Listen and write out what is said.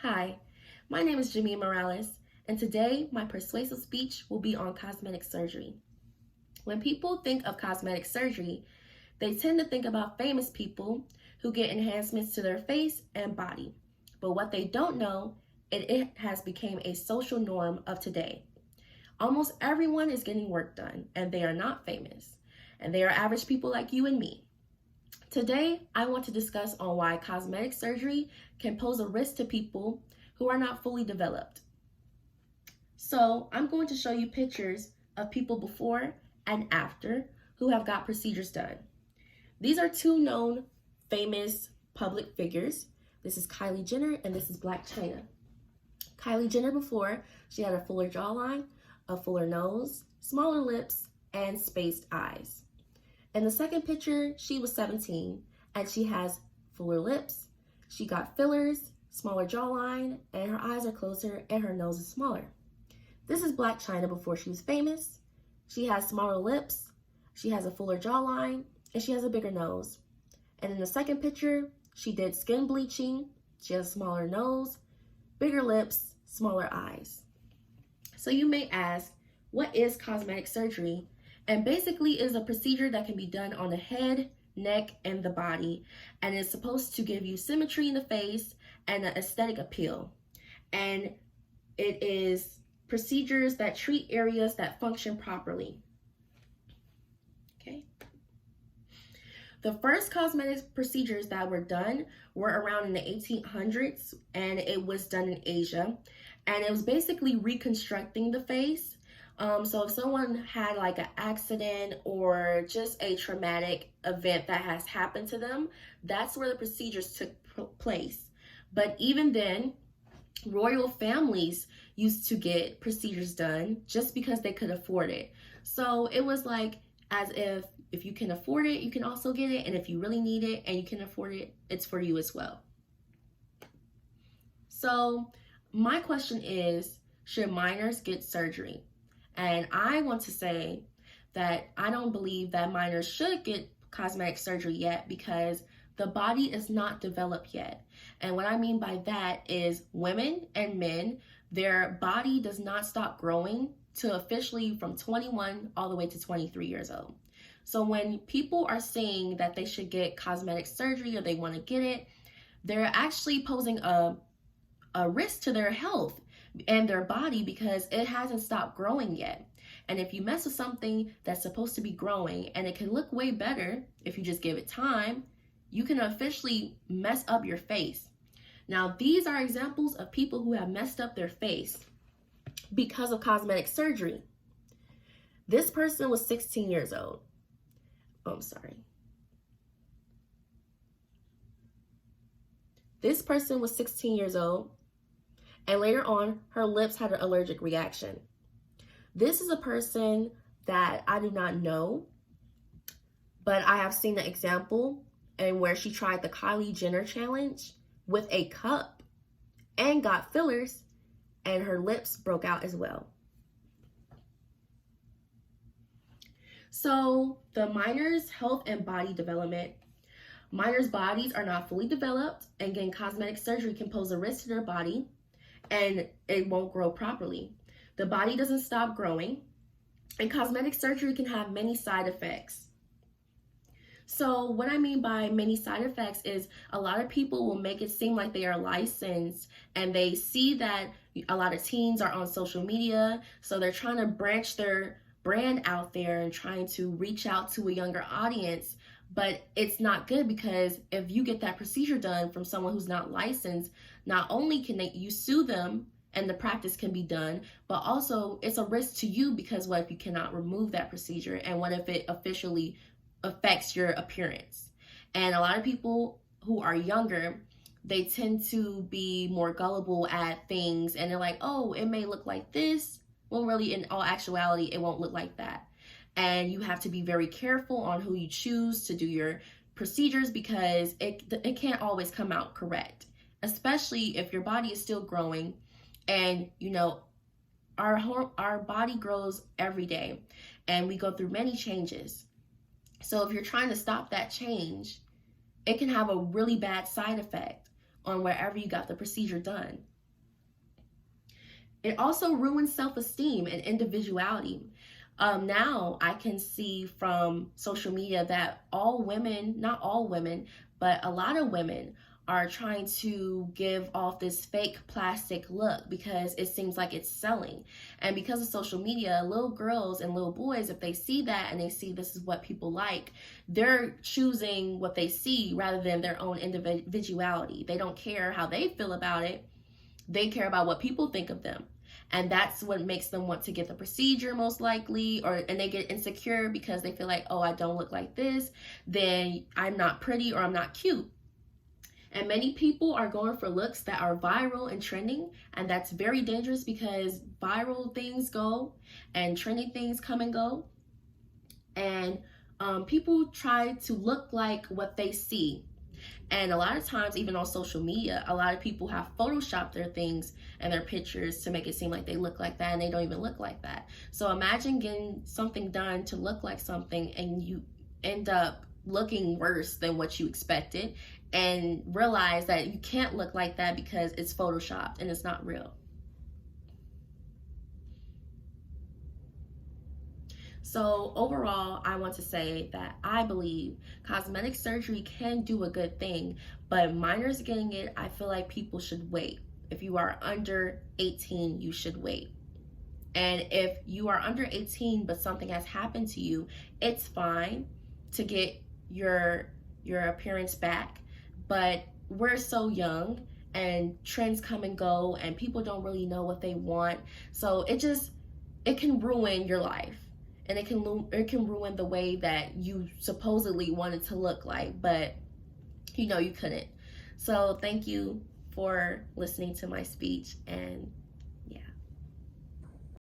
Hi, my name is Jamie Morales, and today my persuasive speech will be on cosmetic surgery. When people think of cosmetic surgery, they tend to think about famous people who get enhancements to their face and body. But what they don't know, it has become a social norm of today. Almost everyone is getting work done, and they are not famous, and they are average people like you and me. Today, I want to discuss on why cosmetic surgery can pose a risk to people who are not fully developed. So I'm going to show you pictures of people before and after who have got procedures done. These are two known famous public figures. This is Kylie Jenner and this is Blac Chyna. Kylie Jenner before, she had a fuller jawline, a fuller nose, smaller lips, and spaced eyes. In the second picture, she was 17 and she has fuller lips. She got fillers, smaller jawline, and her eyes are closer and her nose is smaller. This is Blac Chyna before she was famous. She has smaller lips, she has a fuller jawline, and she has a bigger nose. And in the second picture, she did skin bleaching. She has a smaller nose, bigger lips, smaller eyes. So you may ask, what is cosmetic surgery? And basically is a procedure that can be done on the head, neck, and the body, and it's supposed to give you symmetry in the face and an aesthetic appeal. And it is procedures that treat areas that function properly. Okay. The first cosmetic procedures that were done were around in the 1800s, and it was done in Asia, and it was basically reconstructing the face. So if someone had like an accident or just a traumatic event that has happened to them, that's where the procedures took place. But even then, royal families used to get procedures done just because they could afford it. So it was like as if you can afford it, you can also get it. And if you really need it and you can afford it, it's for you as well. So my question is, should minors get surgery? And I want to say that I don't believe that minors should get cosmetic surgery yet because the body is not developed yet. And what I mean by that is women and men, their body does not stop growing to officially from 21 all the way to 23 years old. So when people are saying that they should get cosmetic surgery or they want to get it, they're actually posing a risk to their health and their body because it hasn't stopped growing yet. And if you mess with something that's supposed to be growing and it can look way better if you just give it time, you can officially mess up your face. Now, these are examples of people who have messed up their face because of cosmetic surgery. This person was 16 years old. Oh, I'm sorry. This person was 16 years old. And later on, her lips had an allergic reaction. This is a person that I do not know, but I have seen the example and where she tried the Kylie Jenner challenge with a cup and got fillers and her lips broke out as well. So the minor's health and body development. Minors' bodies are not fully developed and getting cosmetic surgery can pose a risk to their body and it won't grow properly. The body doesn't stop growing, and cosmetic surgery can have many side effects. So what I mean by many side effects is a lot of people will make it seem like they are licensed and they see that a lot of teens are on social media, so they're trying to branch their brand out there and trying to reach out to a younger audience. But it's not good because if you get that procedure done from someone who's not licensed, not only can you sue them and the practice can be done, but also it's a risk to you because what if you cannot remove that procedure? And what if it officially affects your appearance? And a lot of people who are younger, they tend to be more gullible at things and they're like, oh, it may look like this. Well, really, in all actuality, it won't look like that. And you have to be very careful on who you choose to do your procedures because it can't always come out correct, especially if your body is still growing. And, you know, our body grows every day and we go through many changes. So if you're trying to stop that change, it can have a really bad side effect on wherever you got the procedure done. It also ruins self-esteem and individuality. Now I can see from social media that all women, not all women, but a lot of women are trying to give off this fake plastic look because it seems like it's selling. And because of social media, little girls and little boys, if they see that and they see this is what people like, they're choosing what they see rather than their own individuality. They don't care how they feel about it. They care about what people think of them. And that's what makes them want to get the procedure most likely, and they get insecure because they feel like, oh, I don't look like this, then I'm not pretty or I'm not cute. And many people are going for looks that are viral and trending, and that's very dangerous because viral things go and trending things come and go. And people try to look like what they see. And a lot of times, even on social media, a lot of people have photoshopped their things and their pictures to make it seem like they look like that, and they don't even look like that. So imagine getting something done to look like something and you end up looking worse than what you expected, and realize that you can't look like that because it's photoshopped and it's not real. So overall, I want to say that I believe cosmetic surgery can do a good thing, but minors getting it, I feel like people should wait. If you are under 18, you should wait. And if you are under 18 but something has happened to you, it's fine to get your appearance back. But we're so young and trends come and go and people don't really know what they want. So it can ruin your life. And it can ruin the way that you supposedly wanted to look like, but you couldn't. So thank you for listening to my speech, and yeah.